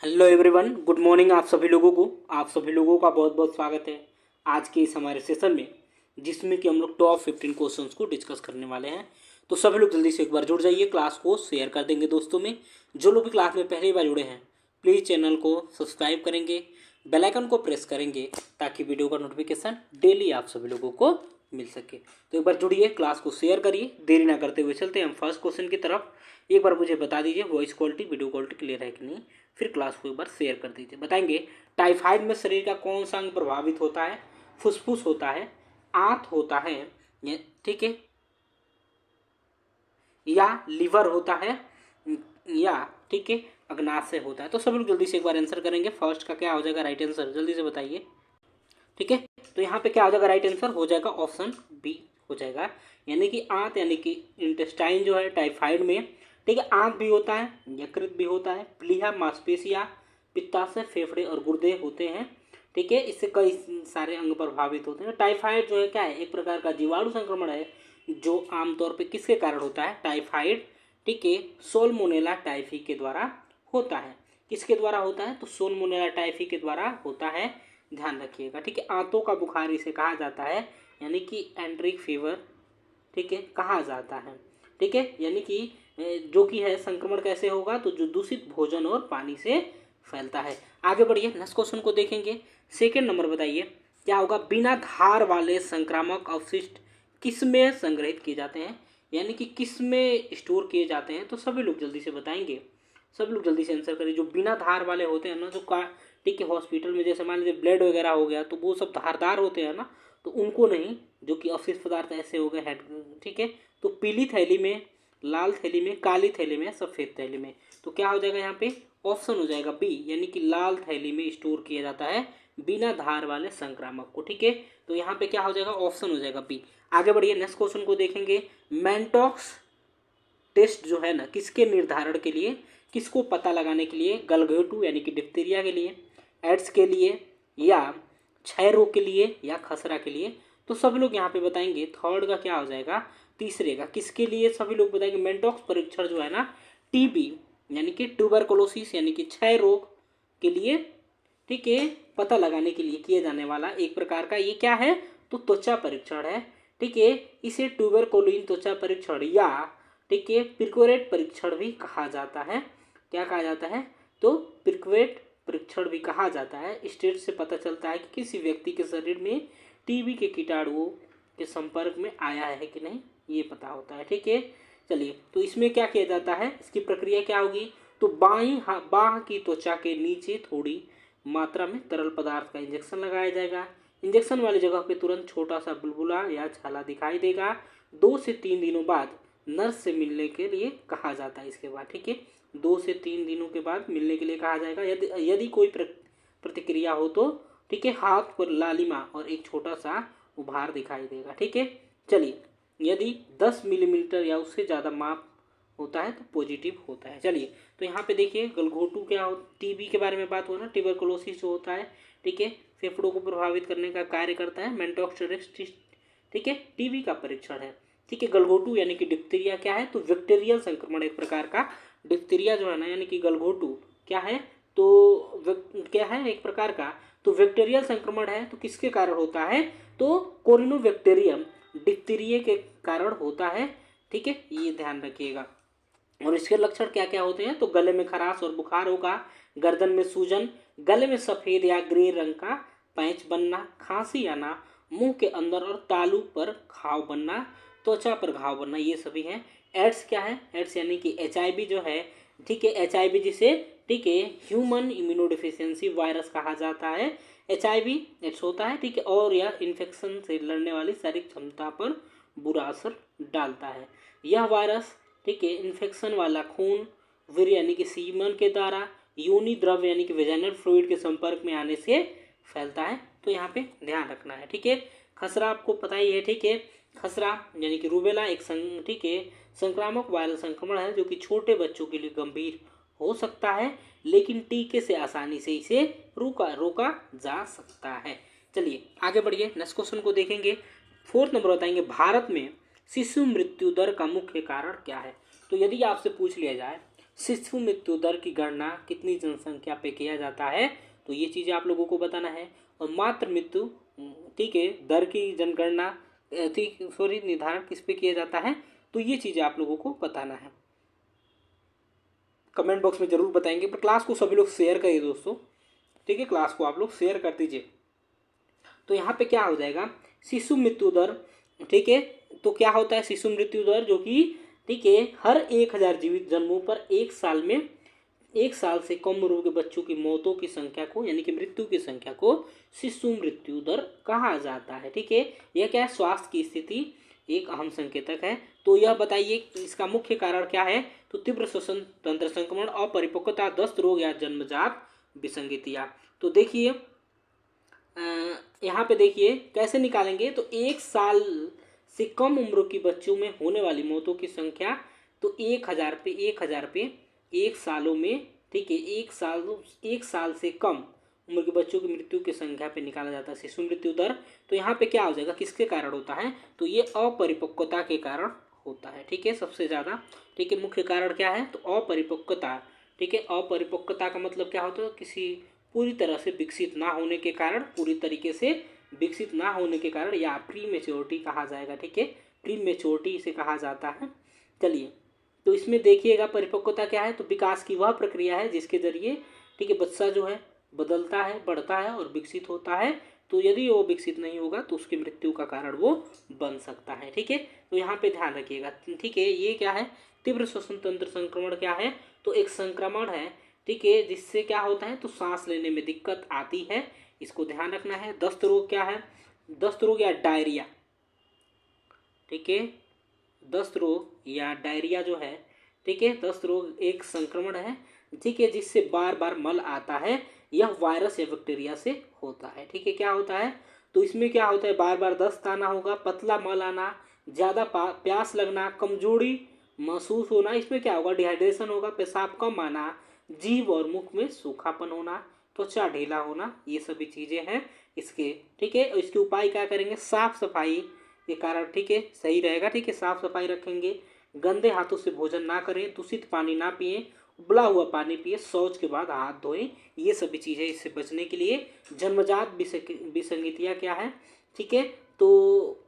Hello everyone, good morning. आप सभी लोगों का बहुत बहुत स्वागत है आज के इस हमारे सेशन में, जिसमें कि हम लोग टॉप 15 क्वेश्चंस को डिस्कस करने वाले हैं। तो सभी लोग जल्दी से एक बार जुड़ जाइए, क्लास को शेयर कर देंगे दोस्तों में। जो लोग भी क्लास में पहली बार जुड़े हैं प्लीज़ चैनल को सब्सक्राइब करेंगे, बेल आइकन को प्रेस करेंगे ताकि वीडियो का नोटिफिकेशन डेली आप सभी लोगों को मिल सके। तो एक बार जुड़िए, क्लास को शेयर करिए। देरी ना करते हुए चलते हैं हम फर्स्ट क्वेश्चन की तरफ। एक बार मुझे बता दीजिए voice quality video quality clear है कि नहीं, फिर क्लास को एक बार शेयर कर दीजिए। बताएंगे टाइफाइड में शरीर का कौन सा अंग प्रभावित होता है? फुसफुस होता है, आंत होता है, ठीक है, या लीवर होता है, या ठीक है अग्नाशय होता है। तो सब लोग जल्दी से एक बार आंसर करेंगे। फर्स्ट का क्या हो जाएगा राइट आंसर, जल्दी से बताइए। ठीक है, तो यहाँ पे क्या हो जाएगा राइट आंसर, हो जाएगा ऑप्शन बी हो जाएगा, यानी कि आंत यानी कि इंटेस्टाइन जो है टाइफाइड में, ठीक है, आंत भी होता है, यकृत भी होता है, प्लीहा, मांसपेशियां, पित्ताशय, फेफड़े और गुर्दे होते हैं। ठीक है, इससे कई सारे अंग प्रभावित होते हैं। टाइफाइड जो है क्या है, एक प्रकार का जीवाणु संक्रमण है जो आमतौर पे किसके कारण होता है? टाइफाइड, ठीक है, सोलमोनेला टाइफी के द्वारा होता है। किसके द्वारा होता है? तो सोलमोनेला टाइफी के द्वारा होता है, ध्यान रखिएगा। ठीक है, आंतों का बुखार इसे कहा जाता है, यानी कि एंट्रिक फीवर, ठीक है, कहा जाता है। ठीक है, यानी कि जो कि है संक्रमण कैसे होगा, तो जो दूषित भोजन और पानी से फैलता है। आगे बढ़िए, नेक्स्ट क्वेश्चन को देखेंगे। सेकेंड नंबर बताइए क्या होगा? बिना धार वाले संक्रामक अवशिष्ट किस में संग्रहित किए जाते हैं, यानी कि किस में स्टोर किए जाते हैं? तो सभी लोग जल्दी से बताएंगे, सब लोग जल्दी से आंसर करिए। जो बिना धार वाले होते हैं ना, जो का ठीक है हॉस्पिटल में जैसे मान लीजिए ब्लड वगैरह हो गया तो वो सब धारदार होते हैं ना, तो उनको नहीं, जो कि अवशिष्ट पदार्थ ऐसे हो गए हेड, ठीक है, तो पीली थैली में, लाल थैली में, काली थैली में, सफ़ेद थैली में। तो क्या हो जाएगा यहाँ पे? ऑप्शन हो जाएगा बी, यानी कि लाल थैली में स्टोर किया जाता है बिना धार वाले संक्रामक को। ठीक है, तो यहाँ पे क्या हो जाएगा? ऑप्शन हो जाएगा बी। आगे बढ़िए, नेक्स्ट क्वेश्चन को देखेंगे। मैंटॉक्स टेस्ट जो है ना, किसके निर्धारण के लिए, किसको पता लगाने के लिए? गलघोटू यानी कि डिप्थीरिया के लिए, एड्स के लिए, या क्षय रोग के लिए, या खसरा के लिए? तो सब लोग यहाँ पे बताएंगे। थर्ड का क्या हो जाएगा? तीसरे का किसके लिए? सभी लोग बताएंगे मेंटॉक्स परीक्षण जो है ना, टीबी यानी कि ट्यूबरकुलोसिस यानी कि क्षय रोग के लिए, ठीक है, पता लगाने के लिए किए जाने वाला एक प्रकार का ये क्या है? तो त्वचा परीक्षण है। ठीक है, इसे ट्यूबरकुलिन त्वचा परीक्षण या ठीक है पिरकोरेट परीक्षण भी कहा जाता है। क्या कहा जाता है? तो पिरकोरेट परीक्षण भी कहा जाता है। स्टेट से पता चलता है कि किसी व्यक्ति के शरीर में टीबी के कीटाणुओं के संपर्क में आया है कि नहीं, ये पता होता है। ठीक है, चलिए, तो इसमें क्या किया जाता है, इसकी प्रक्रिया क्या होगी? तो बाह की त्वचा के नीचे थोड़ी मात्रा में तरल पदार्थ का इंजेक्शन लगाया जाएगा। इंजेक्शन वाली जगह पे तुरंत छोटा सा बुलबुला या छाला दिखाई देगा। 2 से 3 दिनों बाद नर्स से मिलने के लिए कहा जाता है। इसके बाद ठीक है, 2 से 3 दिनों के बाद मिलने के लिए कहा जाएगा। यदि कोई प्रतिक्रिया हो तो ठीक है, हाथ पर लालिमा और एक छोटा सा उभार दिखाई देगा। ठीक है, चलिए, यदि 10 मिलीमीटर या उससे ज़्यादा माप होता है तो पॉजिटिव होता है। चलिए, तो यहाँ पे देखिए गलघोटू क्या हो, टीबी के बारे में बात हुआ ना, ट्यूबरकुलोसिस जो होता है, ठीक है, फेफड़ों को प्रभावित करने का कार्य करता है। मेंटॉक्स टेस्ट, ठीक है, टीबी का परीक्षण है। ठीक है, गलघोटू यानी कि डिप्थीरिया क्या है? तो बैक्टीरियल संक्रमण एक प्रकार का। डिप्थीरिया जो है ना, यानी कि गलघोटू क्या है? तो क्या है? एक प्रकार का तो बैक्टीरियल संक्रमण है। तो किसके कारण होता है? तो कोरिनोबैक्टीरियम डिप्थीरिया के कारण होता है। ठीक है, ये ध्यान रखिएगा। और इसके लक्षण क्या क्या होते हैं? तो गले में खराश और बुखार होगा, गर्दन में सूजन, गले में सफेद या ग्रे रंग का पैच बनना, खांसी आना, मुंह के अंदर और तालू पर घाव बनना, त्वचा पर घाव बनना, ये सभी हैं। एड्स क्या है? एड्स यानी कि एचआईवी जो है, ठीक है, एचआईवी जिसे ठीक है ह्यूमन इम्यूनोडिफिशियंसी वायरस कहा जाता है। एचआईवी एड्स होता है, ठीक है, और यह इन्फेक्शन से लड़ने वाली शारीरिक क्षमता पर बुरा असर डालता है। यह वायरस ठीक है इन्फेक्शन वाला खून, वीर्य यानी कि सीमन के द्वारा, योनि द्रव्य यानी कि वेजाइनल फ्लूइड के संपर्क में आने से फैलता है। तो यहाँ पे ध्यान रखना है। ठीक है, खसरा आपको पता ही है। ठीक है, खसरा यानी कि रूबेला एक ठीक है संक्रामक वायरल संक्रमण है जो कि छोटे बच्चों के लिए गंभीर हो सकता है, लेकिन टीके से आसानी से इसे रोका जा सकता है। चलिए आगे बढ़िए, नेक्स्ट क्वेश्चन को देखेंगे। फोर्थ नंबर बताएंगे, भारत में शिशु मृत्यु दर का मुख्य कारण क्या है? तो यदि आपसे पूछ लिया जाए शिशु मृत्यु दर की गणना कितनी जनसंख्या पे किया जाता है, तो ये चीज़ें आप लोगों को बताना है। और मातृ मृत्यु ठीक है दर की जनगणना निर्धारण किस पे किया जाता है, तो ये चीज़ें आप लोगों को बताना है। कमेंट बॉक्स में जरूर बताएंगे, पर क्लास को सभी लोग शेयर करिए दोस्तों, ठीक है, क्लास को आप लोग शेयर कर दीजिए। तो यहाँ पे क्या हो जाएगा, शिशु मृत्यु दर, ठीक है, तो क्या होता है शिशु मृत्यु दर, जो कि ठीक है हर 1000 जीवित जन्मों पर एक साल से कम उम्र के बच्चों की मौतों की संख्या को यानी कि मृत्यु की संख्या को शिशु मृत्यु दर कहा जाता है। ठीक है, यह क्या है, स्वास्थ्य की स्थिति एक अहम संकेतक है। तो यह बताइए इसका मुख्य कारण क्या है, तो तीव्र श्वसन तंत्र संक्रमण, अपरिपक्वता, दस्त रोग या जन्मजात विसंगतियां। तो देखिए यहाँ पे देखिए कैसे निकालेंगे, तो 1 साल से कम उम्र की बच्चों में होने वाली मौतों की संख्या, तो 1000 पे 1 सालों में, ठीक है, एक साल से कम उम्र के बच्चों की मृत्यु की संख्या पे निकाला जाता है शिशु मृत्यु दर। तो यहाँ पे क्या हो जाएगा, किसके कारण होता है, तो ये अपरिपक्वता के कारण होता है। ठीक है, सबसे ज़्यादा, ठीक है, मुख्य कारण क्या है, तो अपरिपक्वता। ठीक है, अपरिपक्वता का मतलब क्या होता है, किसी पूरी तरह से विकसित ना होने के कारण, पूरी तरीके से विकसित ना होने के कारण, या प्री मेच्योरिटी कहा जाएगा। ठीक है, प्री मेच्योरिटी इसे कहा जाता है। चलिए, तो इसमें देखिएगा परिपक्वता क्या है, तो विकास की वह प्रक्रिया है जिसके जरिए, ठीक है, बच्चा जो है बदलता है, बढ़ता है और विकसित होता है। तो यदि वो विकसित नहीं होगा तो उसकी मृत्यु का कारण वो बन सकता है। ठीक है, तो यहाँ पे ध्यान रखिएगा। ठीक है, ये क्या है, तीव्र श्वसन तंत्र संक्रमण क्या है, तो एक संक्रमण है, ठीक है, जिससे क्या होता है, तो सांस लेने में दिक्कत आती है, इसको ध्यान रखना है। दस्त रोग क्या है, दस्त रोग या डायरिया, ठीक है, दस्त रोग या डायरिया जो है, ठीक है, दस्त रोग एक संक्रमण है, ठीक है, जिससे बार बार मल आता है, यह वायरस या बैक्टीरिया से होता है। ठीक है, क्या होता है, तो इसमें क्या होता है, बार बार दस्त आना होगा, पतला मल आना, ज़्यादा प्यास लगना, कमजोरी महसूस होना, इसमें क्या होगा, डिहाइड्रेशन होगा, पेशाब कम आना, जीभ और मुख में सूखापन होना, त्वचा ढीला होना, ये सभी चीज़ें हैं इसके। ठीक है, इसके उपाय क्या करेंगे, साफ सफाई के कारण, ठीक है, सही रहेगा। ठीक है, साफ सफाई रखेंगे, गंदे हाथों से भोजन ना करें, दूषित पानी ना पिएं, उबला हुआ पानी पिए, शौच के बाद हाथ धोएं, ये सभी चीज़ें इससे बचने के लिए। जन्मजात विसंगतियाँ क्या है, ठीक है, तो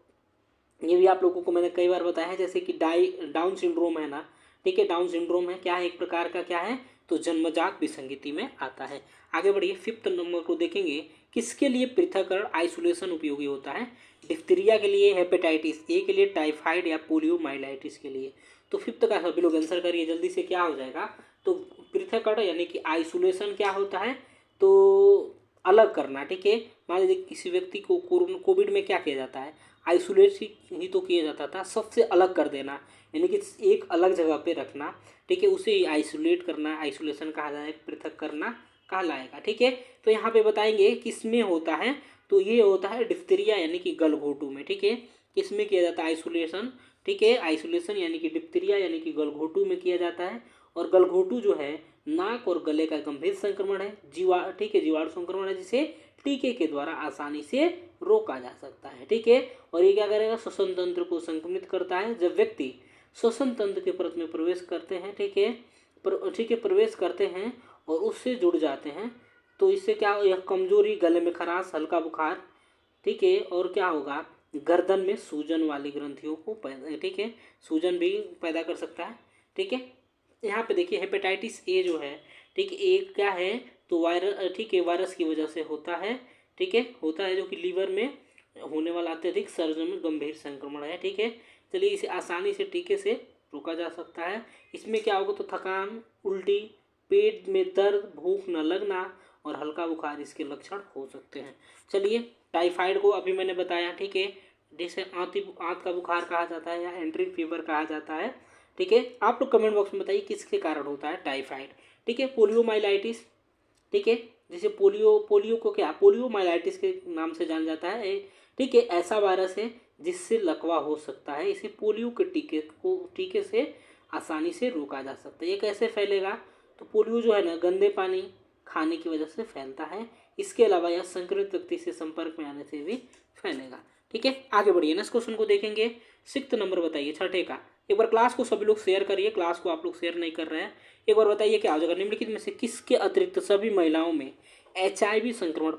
ये भी आप लोगों को मैंने कई बार बताया है, जैसे कि डाउन सिंड्रोम है ना, ठीक है, डाउन सिंड्रोम है, क्या है, एक प्रकार का क्या है, तो जन्मजात विसंगति में आता है। आगे बढ़िए, 5th नंबर को देखेंगे, किसके लिए पृथक्करण आइसोलेशन उपयोगी होता है, डिप्थीरिया के लिए, हेपेटाइटिस ए के लिए, टाइफाइड या पोलियोमाइलाइटिस के लिए। तो 5th का सभी लोग आंसर करिए जल्दी से, क्या हो जाएगा, तो पृथक्करण यानी कि आइसोलेशन क्या होता है, तो अलग करना। ठीक है, मान लीजिए किसी व्यक्ति को कोविड में क्या किया जाता है, आइसोलेट ही तो किया जाता था, सबसे अलग कर देना, यानी कि एक अलग जगह पे रखना। ठीक है, उसे ही आइसोलेट करना, आइसोलेशन कहा जाएगा, पृथक करना कहलाएगा। ठीक है, तो यहाँ पे बताएंगे किसमें होता है, तो ये होता है डिप्थीरिया यानी कि गलघोटू में। ठीक है, किसमें किया जाता है आइसोलेशन, ठीक है, आइसोलेशन यानी कि डिप्थीरिया यानी कि गलघोटू में किया जाता है। और गलघोटू जो है नाक और गले का गंभीर संक्रमण है, ठीक है, जीवाणु संक्रमण है, जिसे टीके के द्वारा आसानी से रोका जा सकता है। ठीक है, और ये क्या करेगा, श्वसन तंत्र को संक्रमित करता है। जब व्यक्ति श्वसन तंत्र के परत में प्रवेश करते हैं, ठीक है, प्रवेश करते हैं और उससे जुड़ जाते हैं, तो इससे क्या, यह कमजोरी, गले में खराश, हल्का बुखार, ठीक है, और क्या होगा, गर्दन में सूजन वाली ग्रंथियों को ठीक है, सूजन भी पैदा कर सकता है। ठीक है, यहाँ पे देखिए हेपेटाइटिस ए जो है, ठीक है, ए क्या है, तो वायरस, ठीक है, वायरस की वजह से होता है। ठीक है, होता है, जो कि लीवर में होने वाला अत्यधिक सर्जन में गंभीर संक्रमण है। ठीक है, चलिए इसे आसानी से टीके से रोका जा सकता है। इसमें क्या होगा, तो थकान, उल्टी, पेट में दर्द, भूख न लगना और हल्का बुखार इसके लक्षण हो सकते हैं। चलिए, टाइफाइड को अभी मैंने बताया, ठीक है, जिसे आंत का बुखार कहा जाता है या एंट्रिक फीवर कहा जाता है। ठीक है, आप लोग कमेंट बॉक्स में बताइए किसके कारण होता है टाइफाइड। ठीक है, पोलियोमाइलाइटिस, ठीक है, जिसे पोलियो को क्या, पोलियोमाइलाइटिस के नाम से जाना जाता है। ठीक है, ऐसा वायरस है जिससे लकवा हो सकता है, इसे पोलियो के टीके से आसानी से रोका जा सकता है। ये कैसे फैलेगा, तो पोलियो जो है ना, गंदे पानी खाने की वजह से फैलता है। इसके अलावा यह संक्रमित व्यक्ति से संपर्क में आने से भी फैलेगा। ठीक है, आगे बढ़िए, नेक्स्ट क्वेश्चन को देखेंगे। 6th नंबर बताइए, छठे का, एक बार क्लास को सभी लोग शेयर करिए, क्लास को आप लोग शेयर नहीं कर रहे हैं। एक बार बताइए क्या हो जाएगा, निम्नलिखित में से किसके अतिरिक्त सभी महिलाओं में HIV संक्रमण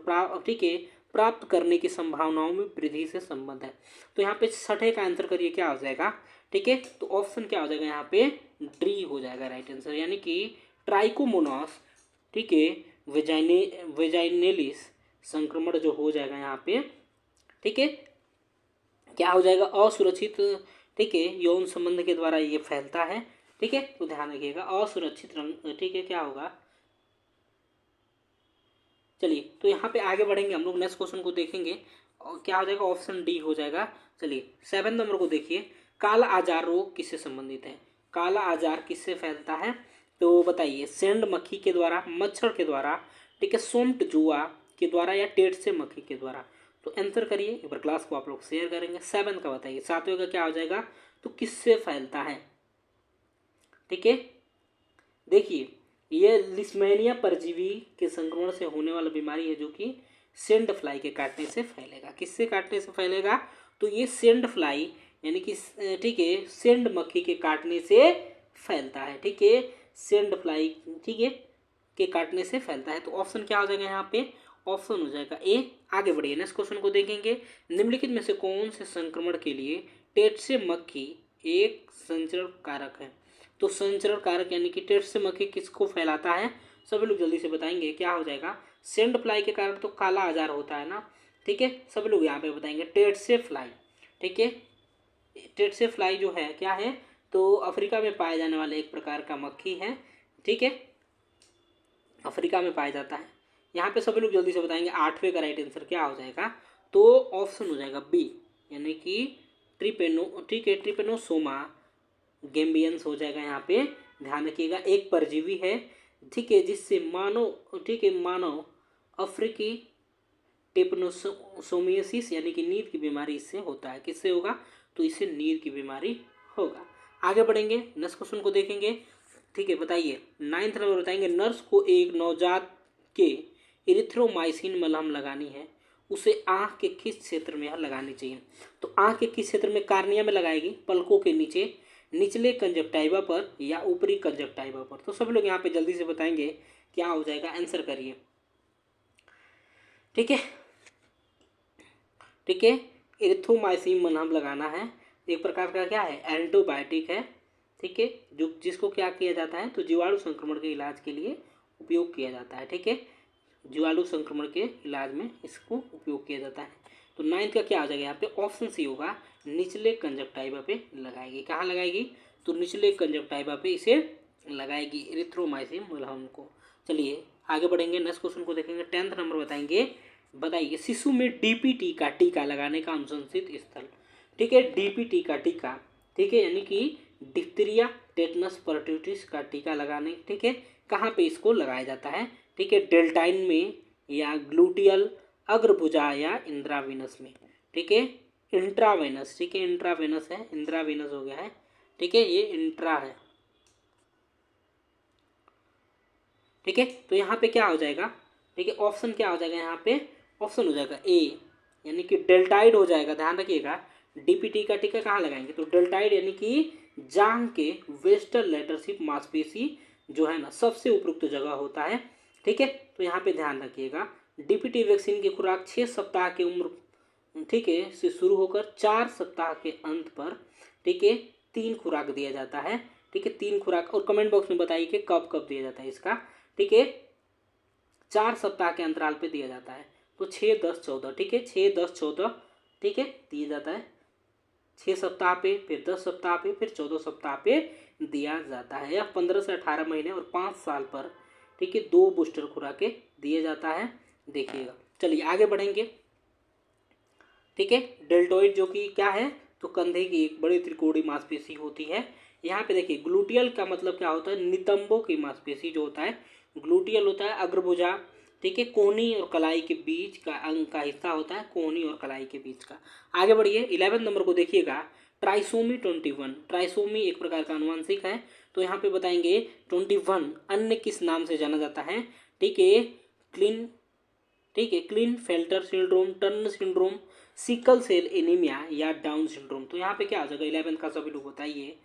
प्राप्त करने की संभावनाओं में वृद्धि से संबंध है। तो यहाँ पे छठे का आंसर करिए क्या हो जाएगा, ठीक है। तो ऑप्शन क्या हो जाएगा यहाँ पे, डी हो जाएगा राइट आंसर, यानी कि ट्राइकोमोनास, ठीक है, वेजाइनेलिस संक्रमण जो हो जाएगा यहाँ पे, ठीक है, क्या हो जाएगा, असुरक्षित, ठीक है, यौन संबंध के द्वारा ये फैलता है, ठीक है। तो ध्यान रखिएगा असुरक्षित रंग, ठीक है, क्या होगा। चलिए तो यहाँ पे आगे बढ़ेंगे हम लोग, नेक्स्ट क्वेश्चन को देखेंगे और क्या हो जाएगा, ऑप्शन डी हो जाएगा। चलिए 7 नंबर को देखिए, काला आजार रोग किससे संबंधित है, काला आजार किससे फैलता है, तो बताइए, सेंड मक्खी के द्वारा, मच्छर के द्वारा, ठीक है, सोम्ट जुआ के द्वारा या टेट से मक्खी के द्वारा। तो आंसर करिए, एक बार क्लास को आप लोग शेयर करेंगे। 7 का बताइए, 7वें का क्या हो जाएगा, तो किससे फैलता है, ठीक है। देखिए ये लिस्मेनिया परजीवी के संक्रमण से होने वाला बीमारी है जो कि सेंड फ्लाई के काटने से फैलेगा। किससे काटने से फैलेगा, तो ये सेंड फ्लाई यानी कि, ठीक है, सेंड मक्खी के काटने से फैलता है, ठीक है, सेंड फ्लाई, ठीक है, के काटने से फैलता है। तो ऑप्शन क्या हो जाएगा यहाँ पे, ऑप्शन हो जाएगा ए। आगे बढ़िए, नेक्स्ट क्वेश्चन को देखेंगे, निम्नलिखित में से कौन से संक्रमण के लिए टेट से मक्खी एक संचरण कारक है। तो संचरण कारक यानी कि टेट से मक्खी किसको फैलाता है, सभी लोग जल्दी से बताएंगे क्या हो जाएगा। सेंड फ्लाई के कारण तो काला आजार होता है ना, ठीक है, सभी लोग यहाँ पे बताएंगे टेट से फ्लाई, ठीक है। टेट से फ्लाई जो है क्या है, तो अफ्रीका में पाए जाने वाले एक प्रकार का मक्खी है, ठीक है, अफ्रीका में पाया जाता है। यहाँ पे सभी लोग जल्दी से बताएंगे 8वें का राइट आंसर क्या हो जाएगा, तो ऑप्शन हो जाएगा बी, यानी कि ट्रिपेनो, ठीक है, ट्रिपेनोसोमा गैम्बियंस हो जाएगा यहाँ पे। ध्यान रखिएगा, एक परजीवी है, ठीक है, जिससे मानव, ठीक है, मानव अफ्रीकी टेपनोसोमियोसिस यानी कि नींद की बीमारी इससे होता है। किससे होगा, तो इससे नींद की बीमारी होगा। आगे बढ़ेंगे, नेक्स्ट क्वेश्चन को देखेंगे, ठीक है। बताइए 9th नंबर बताएंगे, नर्स को एक नवजात के इरिथ्रोमाइसिन मलहम लगानी है, उसे आँख के किस क्षेत्र में लगानी चाहिए। तो आँख के किस क्षेत्र में, कार्निया में लगाएगी, पलकों के नीचे, निचले कंजक्टाइवा पर या ऊपरी कंजक्टाइवा पर। तो सब लोग यहाँ पे जल्दी से बताएंगे क्या हो जाएगा, आंसर करिए, ठीक है, ठीक है। इरिथ्रोमाइसिन मलहम लगाना है, एक प्रकार का क्या है, एंटीबायोटिक है, ठीक है, जो जिसको क्या किया जाता है, तो जीवाणु संक्रमण के इलाज के लिए उपयोग किया जाता है, ठीक है, जीवाणु संक्रमण के इलाज में इसको उपयोग किया जाता है। तो 9th का क्या आ जाएगा यहाँ पे, ऑप्शन सी होगा, निचले कंजक्टाइवा पे लगाएगी। कहाँ लगाएगी, तो निचले कंजक्टाइवा पे इसे लगाएगी, इरिथ्रोमाइसिन मलहम को। चलिए आगे बढ़ेंगे, नेक्स्ट क्वेश्चन को देखेंगे। 10th नंबर बताएंगे, बताइए शिशु में डीपीटी का टीका लगाने का अनुशंसित स्थल, ठीक है, डीपीटी का टीका, ठीक है, यानी कि डिप्थीरिया टेटनस परट्यूटिस का टीका लगाने, ठीक है, कहाँ पे इसको लगाया जाता है, ठीक है, डेल्टाइन में या ग्लूटियल अग्रभुजा या इंद्रावीनस में, ठीक है, इंट्रावेनस, ठीक है, इंट्रावेनस है, इंद्रावीनस हो गया है, ठीक है, ये इंट्रा है, ठीक है। तो यहाँ पे क्या हो जाएगा, ठीक है, ऑप्शन क्या हो जाएगा यहाँ पे, ऑप्शन हो जाएगा ए, यानी कि डेल्टाइड हो जाएगा। ध्यान रखिएगा, डीपीटी का टीका कहाँ लगाएंगे, तो डेल्टाइड यानी कि जांघ के वेस्टर्न लेटरशिप मांसपेशी जो है ना, सबसे उपयुक्त जगह होता है, ठीक है। तो यहाँ पे ध्यान रखिएगा, डीपीटी वैक्सीन की खुराक 6 सप्ताह की उम्र, ठीक है, से शुरू होकर 4 सप्ताह के अंत पर, ठीक है, 3 खुराक दिया जाता है, ठीक है, 3 खुराक। और कमेंट बॉक्स में बताइए कि कब कब दिया जाता है इसका, ठीक है, 4 सप्ताह के अंतराल पे दिया जाता है। तो 6, 10, 14, ठीक है, 6, 10, 14, ठीक है, दिया जाता है 6 सप्ताह पे, फिर 10 सप्ताह पे, फिर 14 सप्ताह पे दिया जाता है। या 15 से 18 महीने और 5 साल पर, ठीक है, 2 बूस्टर खुराकें दिया जाता है, देखिएगा। चलिए आगे बढ़ेंगे, ठीक है। डेल्टोइड जो कि क्या है, तो कंधे की एक बड़ी त्रिकोणीय मांसपेशी होती है। यहाँ पे देखिए ग्लूटियल का मतलब क्या होता है, नितंबों की मांसपेशी जो होता है, ग्लूटियल होता है अग्रभुजा, ठीक है, कोहनी और कलाई के बीच का अंग का हिस्सा होता है, कोहनी और कलाई के बीच का। आगे बढ़िए, 11 नंबर को देखिएगा, ट्राइसोमी 21, ट्राइसोमी एक प्रकार का आनुवंशिक है। तो यहाँ पे बताएंगे 21 अन्य किस नाम से जाना जाता है, ठीक है, क्लीन, ठीक है, Klinefelter syndrome, Turner syndrome, sickle cell anaemia या डाउन सिंड्रोम। तो यहाँ पे क्या हो जाएगा, 11 का सभी लोग बताइए,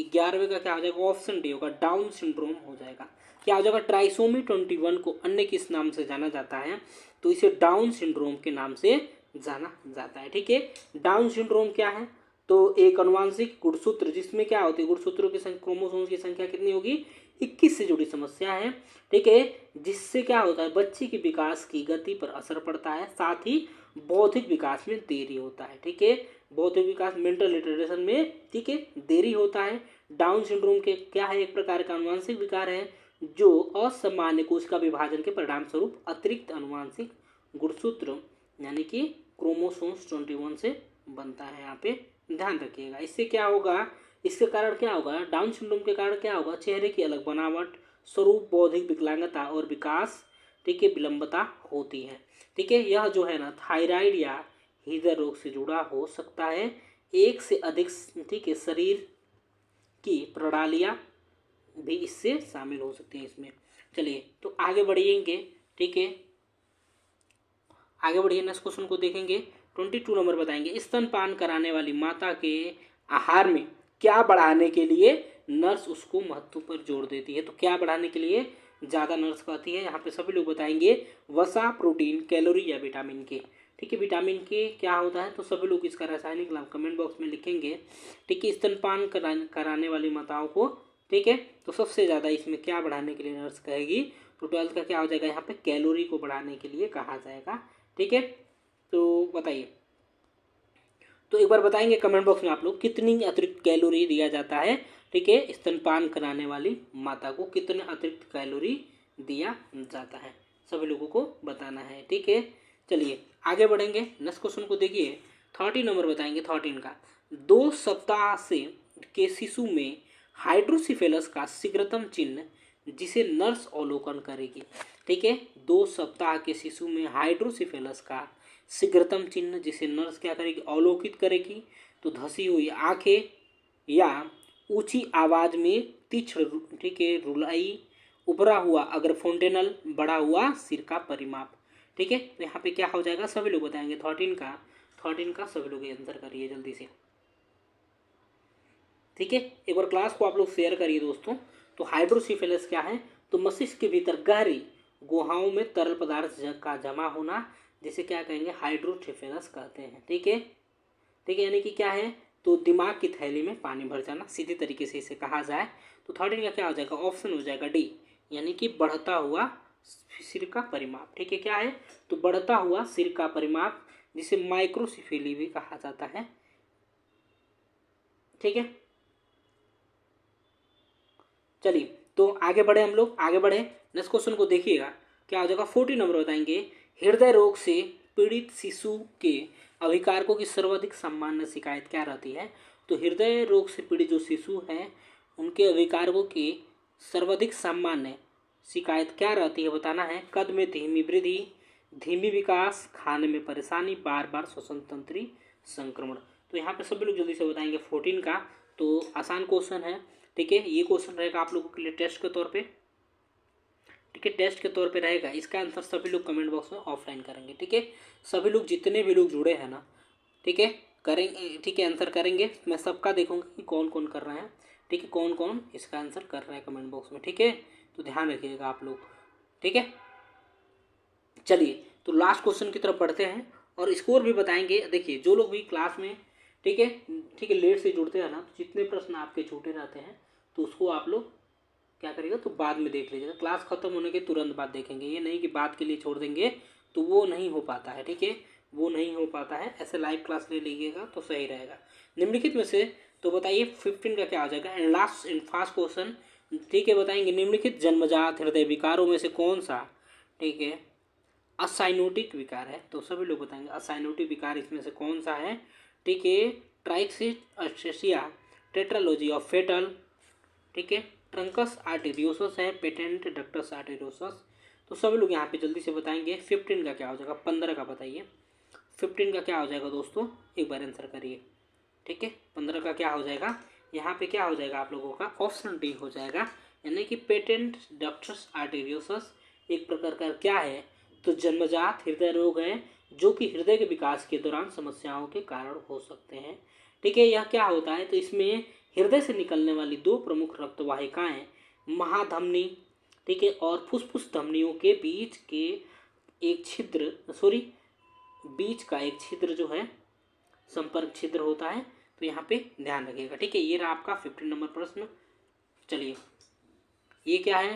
11वें का क्या हो जाएगा, ऑप्शन डी होगा, डाउन सिंड्रोम हो जाएगा। क्या हो जाएगा, ट्राइसोमी 21 को अन्य किस नाम से जाना जाता है, तो इसे डाउन सिंड्रोम के नाम से जाना जाता है। ठीक है, डाउन सिंड्रोम क्या है, तो एक अनुवांशिक गुणसूत्र जिसमें क्या होती है, गुणसूत्रों की संख्या, क्रोमोसोम्स की संख्या कितनी होगी, 21 से जुड़ी समस्या है। ठीक है, जिससे क्या होता है, बच्चे के विकास की गति पर असर पड़ता है, साथ ही बौद्धिक विकास में देरी होता है। ठीक है, बौद्धिक विकास, मेंटल रिटार्डेशन में, ठीक है, देरी होता है। डाउन सिंड्रोम के क्या है, एक प्रकार का अनुवांशिक विकार है जो असामान्य कोशिका विभाजन के परिणाम स्वरूप अतिरिक्त अनुवांशिक गुणसूत्र यानी कि क्रोमोसोम्स 21 से बनता है। यहाँ पे ध्यान रखिएगा। इससे क्या होगा, इसके कारण क्या होगा, डाउन सिंड्रोम के कारण क्या होगा, चेहरे की अलग बनावट, स्वरूप, बौद्धिक विकलांगता और विकास, ठीक है, विलंबता होती है। ठीक है, यह जो है ना थायराइड या हृदय रोग से जुड़ा हो सकता है। एक से अधिक, ठीक है, शरीर की प्रणालियाँ भी इससे शामिल हो सकती हैं इसमें। चलिए तो आगे बढ़ेंगे। ठीक है, आगे बढ़िए, नेक्स्ट क्वेश्चन को देखेंगे। 22 नंबर बताएंगे, स्तनपान कराने वाली माता के आहार में क्या बढ़ाने के लिए नर्स उसको महत्व पर जोर देती है, तो क्या बढ़ाने के लिए ज़्यादा नर्स कहती है, यहाँ पे सभी लोग बताएंगे वसा, प्रोटीन, कैलोरी या विटामिन के। ठीक है, विटामिन के क्या होता है, तो सभी लोग इसका रासायनिक नाम कमेंट बॉक्स में लिखेंगे। ठीक है, स्तनपान कराने वाली माताओं को, ठीक है, तो सबसे ज़्यादा इसमें क्या बढ़ाने के लिए नर्स कहेगी, तो 12th का क्या हो जाएगा, यहाँ पे कैलोरी को बढ़ाने के लिए कहा जाएगा। ठीक है, तो बताइए, तो एक बार बताएंगे कमेंट बॉक्स में आप लोग कितनी अतिरिक्त कैलोरी दिया जाता है। ठीक है, स्तनपान कराने वाली माता को कितने अतिरिक्त कैलोरी दिया जाता है, सभी लोगों को बताना है। ठीक है, चलिए आगे बढ़ेंगे। नेक्स्ट क्वेश्चन को देखिए, 13 नंबर बताएंगे। 13 का, 2 सप्ताह से के शिशु में हाइड्रोसिफेलस का शीघ्रतम चिन्ह जिसे नर्स अवलोकन करेगी। ठीक है, 2 सप्ताह के शिशु में हाइड्रोसिफेलस का शीघ्रतम चिन्ह जिसे नर्स क्या करेगी, अवलोकित करेगी, तो धसी हुई आंखें या ऊंची आवाज में तीक्ष्ण, ठीक है, रुलाई, उभरा हुआ अगर फोंटेनल, बढ़ा हुआ सिर का परिमाप। ठीक है, तो यहाँ पे क्या हो जाएगा, सभी लोग बताएंगे 13 का सभी लोग आंसर करिए जल्दी से। ठीक है, एक बार क्लास को आप लोग शेयर करिए दोस्तों। तो हाइड्रोसिफेलस क्या है, तो मस्तिष्क के भीतर गहरी गुहाओं में तरल पदार्थ का जमा होना, जिसे क्या कहेंगे, हाइड्रोसिफेलस कहते हैं। ठीक है, ठीक है, यानी कि क्या है, तो दिमाग की थैली में पानी भर जाना, सीधी तरीके से इसे कहा जाए। तो 13 का क्या हो जाएगा, ऑप्शन हो जाएगा डी, यानी कि बढ़ता हुआ सिर का परिमाप। ठीक है, क्या है, तो बढ़ता हुआ सिर का परिमाप, जिसे माइक्रोसिफेली भी कहा जाता है। ठीक है, चलिए तो आगे बढ़े, हम लोग आगे बढ़े। नेक्स्ट क्वेश्चन को देखिएगा, क्या हो जाएगा, 40 नंबर बताएंगे, हृदय रोग से पीड़ित शिशु के अभिकारकों की सर्वाधिक सामान्य शिकायत क्या रहती है, तो हृदय रोग से पीड़ित जो शिशु हैं उनके अभिकारकों की सर्वाधिक सामान्य शिकायत क्या रहती है बताना है। कद में धीमी वृद्धि, धीमी विकास, खाने में परेशानी, बार बार श्वसन तंत्री संक्रमण। तो यहाँ पे सभी लोग जल्दी से बताएंगे 14 का, तो आसान क्वेश्चन है। ठीक है, ये क्वेश्चन रहेगा आप लोगों के लिए टेस्ट के तौर पे। ठीक है, टेस्ट के तौर पे रहेगा, इसका आंसर सभी लोग कमेंट बॉक्स में ऑफलाइन करेंगे। ठीक है, सभी लोग जितने भी लोग जुड़े हैं ना, ठीक है, करेंगे, ठीक है, आंसर करेंगे। मैं सबका देखूंगा कि कौन कौन कर रहे हैं। ठीक है, कौन कौन इसका आंसर कर रहे हैं कमेंट बॉक्स में। ठीक है, तो ध्यान रखिएगा आप लोग। ठीक है, चलिए तो लास्ट क्वेश्चन की तरफ बढ़ते हैं और स्कोर भी बताएंगे। देखिए, जो लोग भी क्लास में, ठीक है, लेट से जुड़ते हैं ना, तो जितने प्रश्न आपके छूटे रहते हैं तो उसको आप लोग क्या करिएगा, तो बाद में देख लीजिएगा। क्लास खत्म होने के तुरंत बाद देखेंगे, ये नहीं कि बाद के लिए छोड़ देंगे, तो वो नहीं हो पाता है। ठीक है, वो नहीं हो पाता है, ऐसे लाइव क्लास ले लीजिएगा तो सही रहेगा। निम्नलिखित में से तो बताइए 15 का क्या हो जाएगा, and last and fast question. ठीक है, बताएंगे निम्नलिखित जन्मजात हृदय विकारों में से कौन सा, ठीक है, असाइनोटिक विकार है, तो सभी लोग बताएंगे असाइनोटिक विकार इसमें से कौन सा है। ठीक है, ट्राइक्सिया, टेट्रालॉजी ऑफ फेटल, ठीक है, ट्रंकस आर्टेरियोसस है, पेटेंट डक्टस आर्टेरियोसस। तो सभी लोग यहाँ पे जल्दी से बताएंगे 15 का क्या हो जाएगा, 15 का बताइए 15 का क्या हो जाएगा दोस्तों, एक बार आंसर करिए। ठीक है, 15 का क्या हो जाएगा, यहाँ पे क्या हो जाएगा आप लोगों का, ऑप्शन डी हो जाएगा, यानी कि पेटेंट डक्टस आर्टेरियोसस एक प्रकार का क्या है, तो जन्मजात हृदय रोग है जो कि हृदय के विकास के दौरान समस्याओं के कारण हो सकते हैं। ठीक है, यह क्या होता है, तो इसमें हृदय से निकलने वाली दो प्रमुख रक्त वाहिकाएं महाधमनी, ठीक है, और फुफ्फुस धमनियों के बीच के एक छिद्र बीच का एक छिद्र जो है संपर्क छिद्र होता है। तो यहाँ पे ध्यान रखिएगा, ठीक है। ये रहा आपका 15 नंबर प्रश्न। चलिए ये क्या है,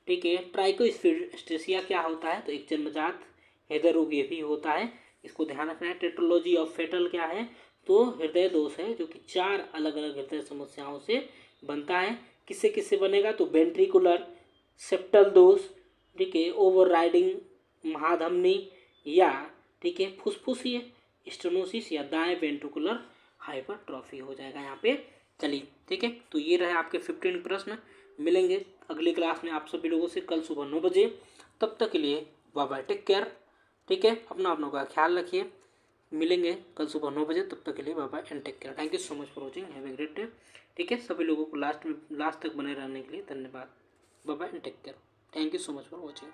ठीक है, ट्राइकोस्फेरेसिया क्या होता है, तो एक जन्मजात हृदय रोग ये भी होता है, इसको ध्यान रखना है। टेट्रोलॉजी ऑफ फेटल क्या है, तो हृदय दोष है जो कि 4 अलग अलग हृदय समस्याओं से बनता है। किससे किससे बनेगा, तो वेंट्रिकुलर सेप्टल दोष, ठीक है, ओवरराइडिंग महाधमनी, या ठीक है फुफ्फुसीय स्टेनोसिस, या दाएं वेंट्रिकुलर हाइपरट्रॉफी हो जाएगा यहाँ पे। चलिए ठीक है, तो ये रहे आपके 15 प्रश्न। मिलेंगे अगली क्लास में आप सभी लोगों से कल सुबह 9 बजे। तब तक के लिए बाय बाय, टेक केयर, ठीक है, अपनों का ख्याल रखिए। मिलेंगे कल सुबह 9 बजे, तब तक के लिए bye bye and take care. Thank you so much for watching, have a great day. ठीक है, सभी लोगों को लास्ट तक बने रहने के लिए धन्यवाद। Bye bye and take care. Thank you so much for watching.